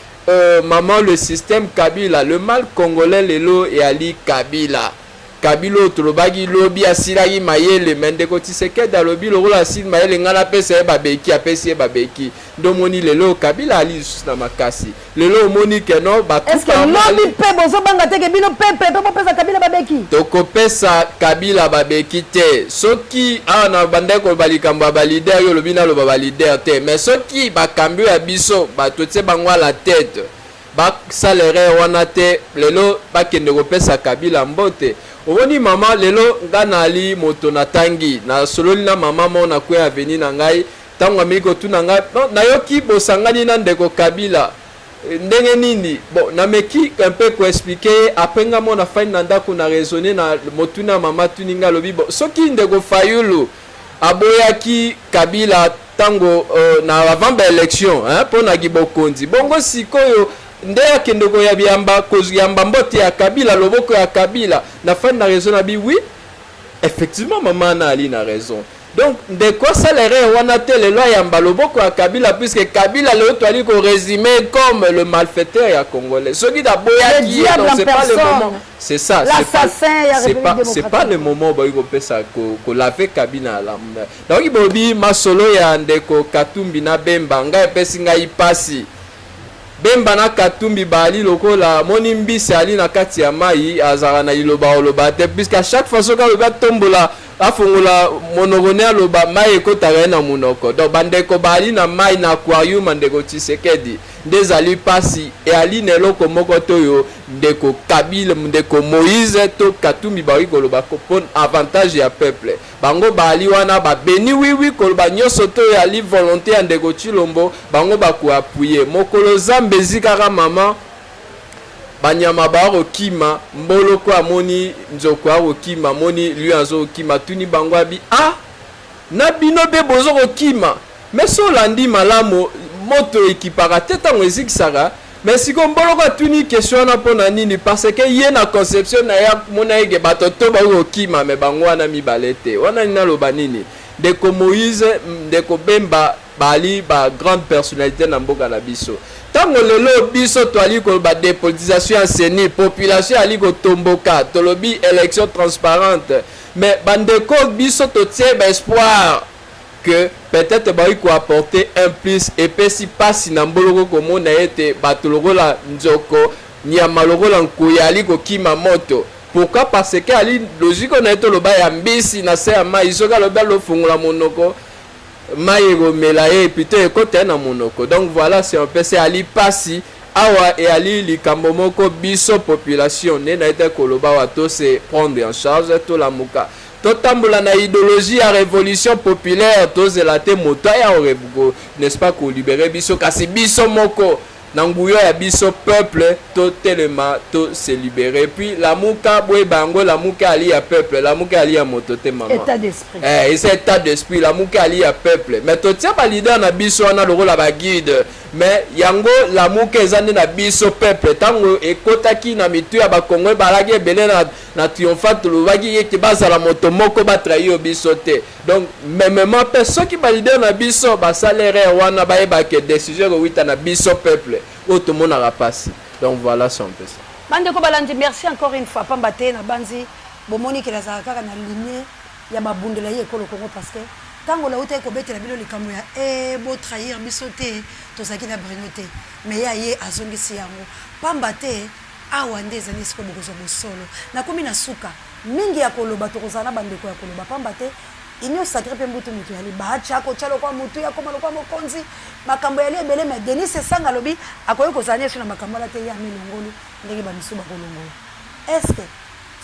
maman le système Kabila le mal congolais lelo et ali Kabila Kabilo tolobagi lobi asilaki mayele Ndeko Tshisekedi alobi lokola asili mayele ngana pesa babeki apesi babeki ndomoni lelo Kabila ali na makasi lelo omoni ke no ba est-ce que lobi pe bozo banga teke bino pepe pe pesa Kabila babeki toko pesa Kabila babeki te soki ana bandeko balikambo ba leader yo lobi na loba ba leader te mais soki ba kambio ya biso ba totse bangwa la tête ba salaire wana te lelo ba kende ko pesa Kabila mbote Ovoni mama lelo ngana ali moto na tangi na sololi na mama mona kwe aveni na ngai tango amiko tu na ngai na yoki bosangani na Ndeko Kabila ndenge nini bon na meki un peu ko expliquer apenga mona faini na ndako na raisonner na motu na mama tuninga lobi bon soki Ndeko Fayulu aboyaki Kabila tango na avant ba élection hein pona gibokonzi bongo sikoyo ndeya kendoko ya biamba kozu yamba mbote ya Kabila loboko ya Kabila na fin na raison na bi oui effectivement maman na ali na raison donc de quoi ça les wana te le loi yamba loboko ya Kabila puisque Kabila le to ali ko résumer comme le malfaiteur ya congolais ce qui d'aboya qui c'est pas le moment c'est ça c'est pas le moment ba ko pesa ko laver Kabila la donc ibobi masolo ya Ndeko Katumbi na Bemba nga pesi nga ipasi Bemba na Katumbi bali lokola moni mbisi ali na kati ya mai azara na iloba te puisque à chaque fois soka loba tombola afongola monogone loba mai ekotaka na munoko donc bandeko bali na mai na aquarium Ndeko Tshisekedi ndezali pasi et ali neloko moko toyo ndeko Kabila ndeko Moïse to Katumbi bari koloba kopon avantage ya peuple bango bali wana ba beni oui koloba nyoso to ali volonté ya ndeko Chilombo bango baku appuyer mokolo zambezi kaka mama banyama baro kima mboloko amoni nzoko aro kima moni lui azo kima tuni bango abi na bino be bozo ko kima mais so landi malamo moto ekipaka teta ngeziki saka mais siko mboloko tuni question na pona nini parce que ye na conception na ya mona ege bato to ba ko kima mais bango wana mibalete wana nina loba nini ndeko Moïse ndeko Bemba bali ba grande personnalité na mboka na biso tango lelo biso toali ko ba dépolitisation enseignée population ali ko tomboka tolobi élection transparente mais bandeko biso to tie ba espoir que peut-être ba ko apporter un plus et si passe na mboloko komona ete batoloko la nzoko nyama lokola nkuya ali ko kima moto. Pourquoi? Parce que ali logique on a été le bas ya mbisi na se ama isoka lo bel lo fungula monoko maïro melaye putain côté na monoko. Donc voilà, c'est un peu c'est ali passi awa et ali likambo moko biso population ne na été koloba wato c'est prendre en charge tout la muka. Totambola na idéologie à révolution populaire to zelate moto ya orebugo n'est-ce pas ko libérer biso kasi biso moko Nanguyo ya biso peuple to telema to se libérer puis la muka boy bango la muka ali ya peuple la muka ali ya moto te maman état d'esprit et c'est état d'esprit la muka ali ya peuple mais to tia ba leader na biso na loko la ba guide mais yango la muka ezande na biso peuple tango ekotaki na mitu ya ba Kongo balaki belé na triomphante lo baki yeke basa la moto moko ba trahir biso te donc même personne qui ba leader na biso ba salaire wana ba eba ke décision ko wita na biso peuple où tout le monde a passé. Donc voilà, c'est un peu ça. Bandeko Balandi, merci encore une fois. Pambate na banzi, bomoni ke la zaka na ligne ya babundela ye ko le Congo parce que tango la uta ko betela bilo likambo ya bo trahir bisote to saki na brinote mais ya ye azongisi yango pambate awa ndeza nisiko bokozo bosolo na komi na suka mingi ya koloba to kozana bandeko ya koloba pambate inyo sacré pe mbutu mutu yali bacha ko chalo kwa mutu ya koma lokwa mokonzi makambo yali ebele me Denis Sanga lobi akoyi kozania sur na makambo la te ya milongolo ndenge ba misuba kolongo est-ce que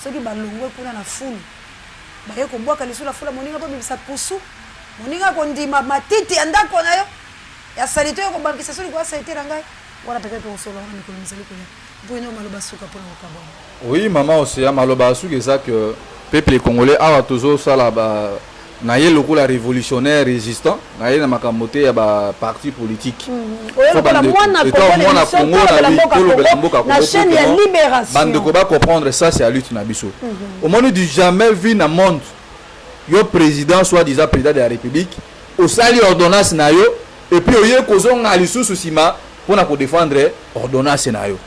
soki balongwe kuna na fulu baye ko bwaka lisula fula moninga po bibisa pusu moninga ko ndima matiti andako nayo ya salito ko bambisa soli kwa salite rangai wana peke ko solo na mikolo misali ko ya bwino maloba suka pona okabona. Oui maman aussi ya maloba suka ça que peuple congolais awa tozo sala ba na ye loko la révolutionnaire résistant na ye na makamote ya ba parti politique na chaîne ya libération bande ko ba comprendre ça c'est à lutte na biso au monde du jamais vu na monde yo président soit disant président de la république au sali ordonnance na yo et puis oye kozonga lisusu sima pona ko défendre ordonnance na yo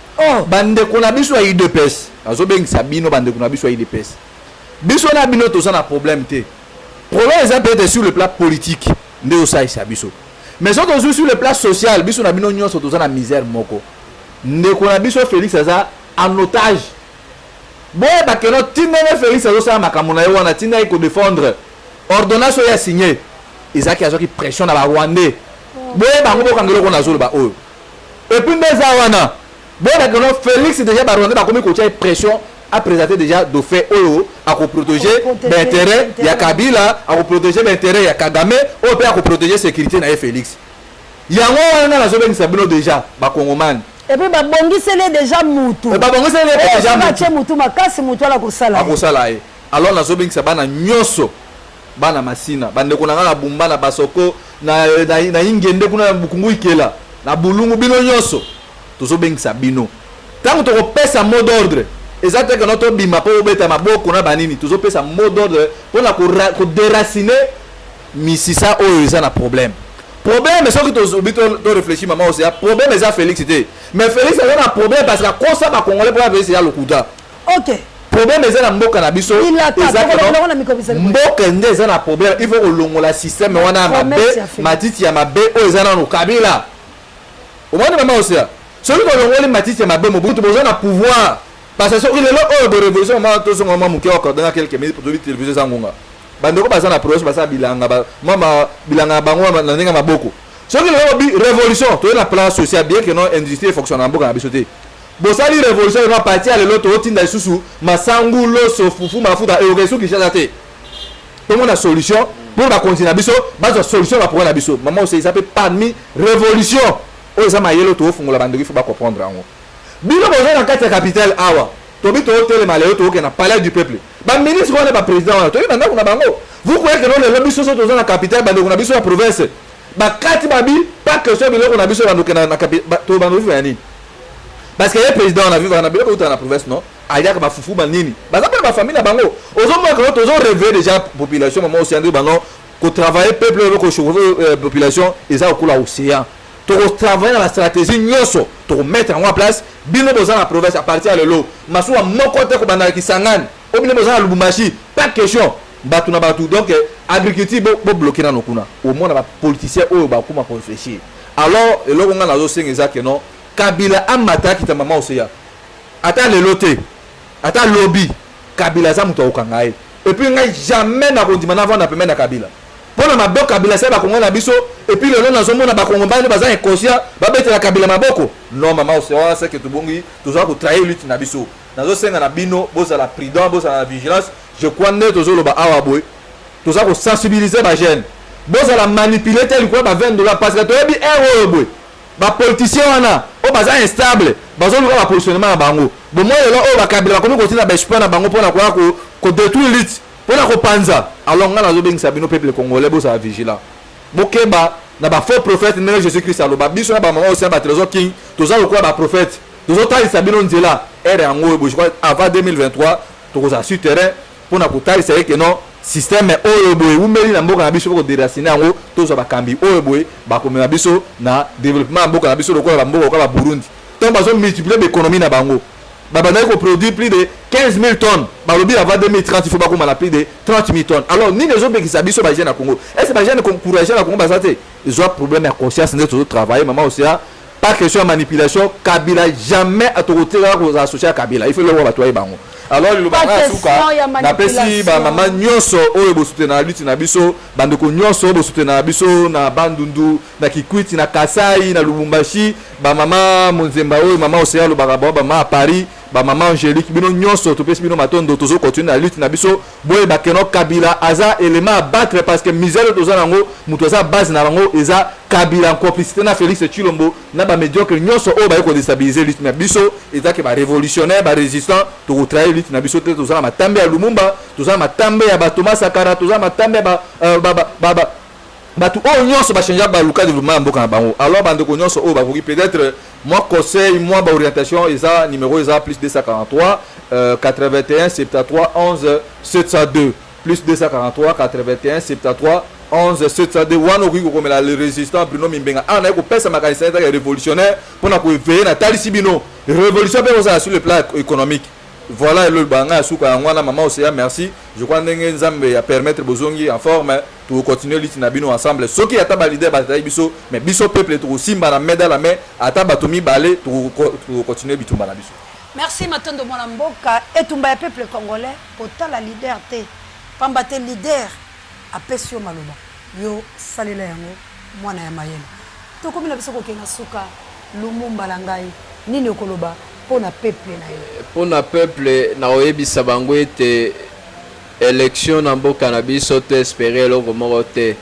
bande ko na biso ya IDPS azo bengisa bino bande ko na biso ya IDPS biso na bino to ça na problème te. Problème est peut-être sur le plan politique, ndé ça isa biso. Mais sur le plan social, biso na bino nyonso to na misère moko. Ndé ko na biso Félix Aza en otage. Bon ba que no tinene Félix Aza ça makambo na yo wana tinene ko défendre ordonnance ya signé. Ezaki azoki pression na ba Rwandais. Bon ba ngo kangelo ko na zolo ba oyo. Et puis ndeza wana. Bon ba que no Félix déjà ba Rwandais ba komi ko tia pression a présenté déjà de fait à protéger l'intérêt il y a Kabila à protéger l'intérêt il y a Kagame au peut à protéger sécurité na Félix yango wana na zobengi sabino déjà ba Congoman et puis ba bongisele déjà mutu ba bongisele déjà mutu makasi mutu ala kosala alors na zobengi sabana nyoso bana masina bande ko na bumba na basoko na ingende kuna bukungu ikela na bulungu bino nyoso to zobengi sabino tant to pesa mot d'ordre exactement que notre bima pour beta maboko na banini toujours pesa mot d'ordre pour la ko déraciner misisa oyo ça na problème mais ce que tu réfléchis maman aussi problème mais ça Félix c'était mais Félix a un problème parce que comme ça ba congolais pour avoir c'est le kuta OK problème mais ça na mboka na biso exactement mboka ndé ça na problème il faut olongola système wana mabe matiti ya mabe oyo ça na no Kabila au moins maman aussi celui qui olongola matiti ya mabe mobutu besoin na pouvoir parce que il est là de révolution ma to so mama muke akordana quelques minutes pour dire télévision zangonga bandeko baza na proche baza bilanga mama bilanga bango na ndenge maboko Ce qui est révolution, tu es la place sociale, bien que non industrie fonctionne en beaucoup à bisoté. Bon, ça, la révolution, il va partir à l'autre, au tin sous Masangu, l'osso, fufu, mafuta, et au réseau qui cherche à te. Tout le monde a solution pour la continuer à biso, base de solution pour la biso. Maman, ça s'appelle parmi révolution. Oh, ça m'a yélo, tu as la bande, il faut pas comprendre. Bilo, vous êtes dans 4 capitales, awa. Tobi, tu as le malheur, tu as palais du peuple. Bah, ministre, on est pas président, tu as maintenant qu'on a bango. Vous croyez que non, les lobbies sont dans la capitale, bah, on a biso la province. Bah, 4 babi, pas que ce qu'on a biso dans la capitale, tu as bango, parce que le président on a vu dans la province non aya ka fufu banini baza pe ba famille na bango ozomwa ko tozo rêver déjà population maman océan de bango ko travailler peuple ko chauffer population eza okula océan to travailler dans la stratégie nyoso to mettre en place bino dans la province à partir de l'eau masuwa moko te ko banaki sangane obine dans Lubumbashi pas question batu na batu donc agriculture bo bloquer na nokuna au moins na politicien oyo ba kuma réfléchir alors le longa na zo senga que non Kabila amata kita mama oseya ata le loté ata lobby Kabila za muto okangaye et puis ngai jamais na kondima na vanda pemena Kabila pona maboko Kabila sa ba kongo na biso et puis le long na zomo na ba kongo bande baza inconscient ba betela Kabila maboko non mama oseya c'est que tu bongi tu za ko trahir lutte na biso nazo senga na bino boza la prudence boza la vigilance je crois ne tozo lo ba awa boy tu za ko sensibiliser ba jeune boza la manipuler tel quoi ba $20 parce que to yebi euro boy ba politicien wana o baza instable bazo luka ba positionnement na bango bo moi là o ba Kabila komi continuer ba espoir na bango pona kwa ko détruire lutte pona ko panza alors ngana zo bengisa bino peuple congolais bo sa vigilant bokeba na ba faux prophète ne Jésus Christ aloba biso na ba mama aussi ba trésor king toza lokwa ba prophète tozo tali sabino nzela ere yango bo je crois avant 2023 tokoza sur terrain pona ko tali c'est que non système oyo boy umeli na mboka na biso ko déraciner yango tozo ba kambi oyo boy ba komela biso na développement mboka na biso lokola ba mboka ko ba Burundi donc bazo multiplier l'économie na bango ba bandai ko produire plus de 15 000 tonnes ba lobi avant 2030 il faut ba ko mala plus de 30 000 tonnes alors ni les autres qui biso ba jeune na Congo est-ce ba jeune encourager na Congo ba santé ils ont problème à conscience de tout travailler maman aussi pas question de manipulation Kabila jamais à te retirer aux associés à Kabila il faut le voir ba toi bango alors le banga suka na pesi ba mama nyonso oyo bo soutenir lutte na biso bandeko nyonso bo soutenir biso na Bandundu na Kikwiti na Kasai na Lubumbashi ba mama Monzemba oyo mama Océan lo ba mama à Paris ba mama Angélique bino nyonso to pesi bino matondo tozo continuer na lutte na biso boye ba keno Kabila aza élément à battre parce que misère toza nango muto za base na bango eza Kabila en complicité na Félix Tshilombo na ba médiocre nyonso oyo ba ko déstabiliser lutte na biso eza ke ba révolutionnaire ba résistant to retraire lutte na biso te toza matambe ya Lumumba toza matambe ya ba Thomas Sankara toza matambe ya batu oyo nyonso ba changer ba luka développement mboka na bango alors bande ko nyonso oyo ba koki peut-être moi conseil moi ba orientation eza numéro eza plus 243 81 73 11 702 plus 243 81 73 11 702 wana okoki kokomela le résistant Bruno Mimbenga ana ko pesa makanisa ya révolutionnaire pona ko veiller na talisi bino révolution pe oza sur le plan économique voilà le banga suka ngwana mama Océan merci je crois ndenge nzambe ya permettre bozongi en forme to continuer lutte na bino ensemble soki ata ba leader ba biso mais biso peuple to simba na main dans la main ata batomi balé to continuer bitumba na biso. Merci Matondo mwana mboka etumba ya peuple congolais kota la leader te pamba te leader apesio maloba yo salela yango mwana ya mayele to komi na biso ko kenga suka Lumumba la ngai nini okoloba pona peuple na yo pona peuple na oyebisa bango ete élection na mboka na biso to espérer eloko moko te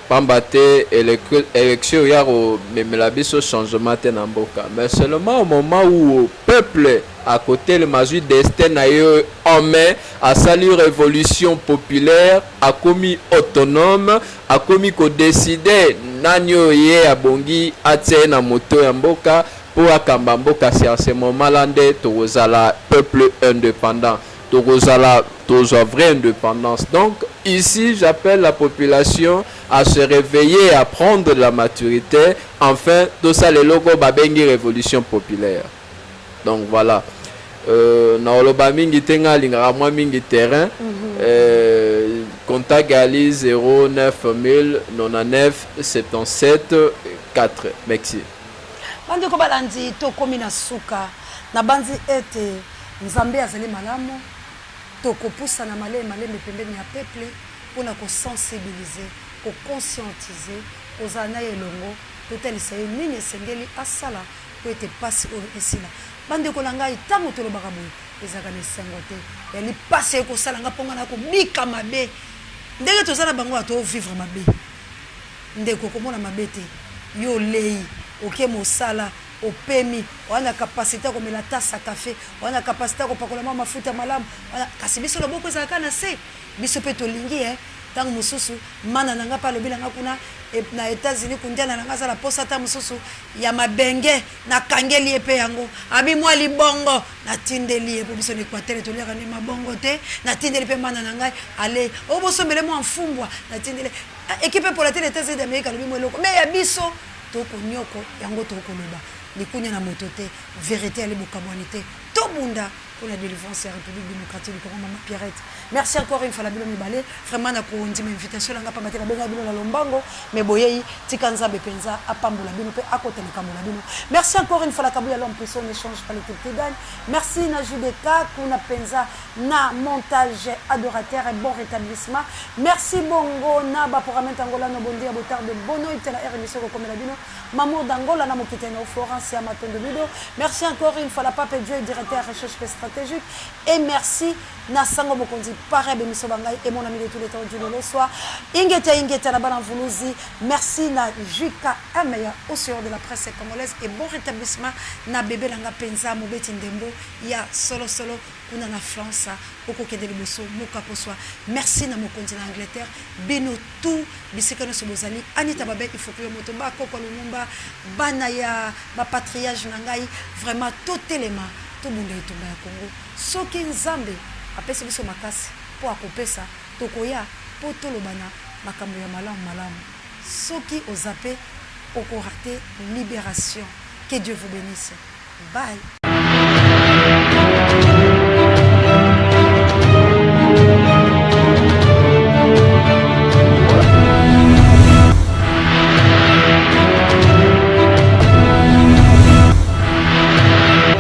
pamba te élection ya komemela biso changement te na mboka mais seulement au moment où peuple à côté le mazui destin na yo en main asali révolution populaire akomi autonome akomi ko décider nani oye abongi atie na moto ya mboka pour akamba mboka c'est en ce moment là nde tozala peuple indépendant tozala vraie indépendance. Donc ici j'appelle la population à se réveiller, à prendre de la maturité, enfin tout ça les logos babengi révolution populaire. Donc voilà. Na oloba mingi tenga lingara mwa mingi terrain contact gali 09000 99 77 4 merci. Bande ko balandi to komi na suka na banzi ete nzambe azali malamu to kopusa na malembe pembeni ya peuple pour na ko sensibiliser conscientiser aux années elongo totel c'est nini esengeli asala ko ete passe o esila bande ko langa itango to lobaka boye ezaka ne sengote yali passe ko sala nga ponga na ko bika mabe ndenge to sala bango ato vivre mabe ndeko komona mabe te yo lei oke mosala opemi wana capacité ko mela tasa café wana capacité ko pakola mafuta malamu kasi biso loboko ezaka na se biso pe to lingi tango mususu mana nanga pa lobilanga kuna na États-Unis kundiana nanga sala posa ta mususu ya mabenge na kangeli epe yango abi mwa libongo na tindeli epo biso ni Équateur to liaka ni mabongo te na tindeli pe mana nanga ale oboso mbele mo mfumbwa na tindeli équipe pour la télé États-Unis d'Amérique lobi mo loko mais ya biso to ko nyoko yango to ko loba likunya na motote vérité ale bokabwanité to bunda pour la délivrance de la République démocratique du Congo, Maman Pierrette. Merci encore une fois la Bilo Mibale. Vraiment, na kundi invitation la ngapa matela benga Bilo na lombango, mais boyei tikanza bepenza apambo la Bilo pe à côté de Kambo la Bilo. Merci encore une fois la Kabuya l'homme pression échange par l'équipe qui gagne. Merci na Judeka kuna penza na montage adorateur et bon rétablissement. Merci bongo na ba pour mettre Angola no bondi à botard de bono et la émission comme la Bilo. Mamour d'Angola na mokite na Florence et Maton de Bilo. Merci encore une fois la Pape Dieu directeur recherche stratégique et merci Nasango Mokonzi Parebe Misobangai et mon ami de tous les temps du le soir Ingeta na bana Vuluzi. Merci na Juka Ameya au sort de la presse congolaise et bon rétablissement na bébé nanga penza Mobeti Ndembo ya solo kuna na France oko kedeli boso moka poswa. Merci na Mokonzi na Angleterre bino tout bisika no sobozali Anita Babe il faut que yo motomba ko Lumumba bana ya ba patriage nangai vraiment tout élément tout monde est tombé à Congo soki nzambe apesi biso makasi po akopesa tokoya po tolobana makambo ya malamu soki ozape okorate libération. Que Dieu vous bénisse. Bye.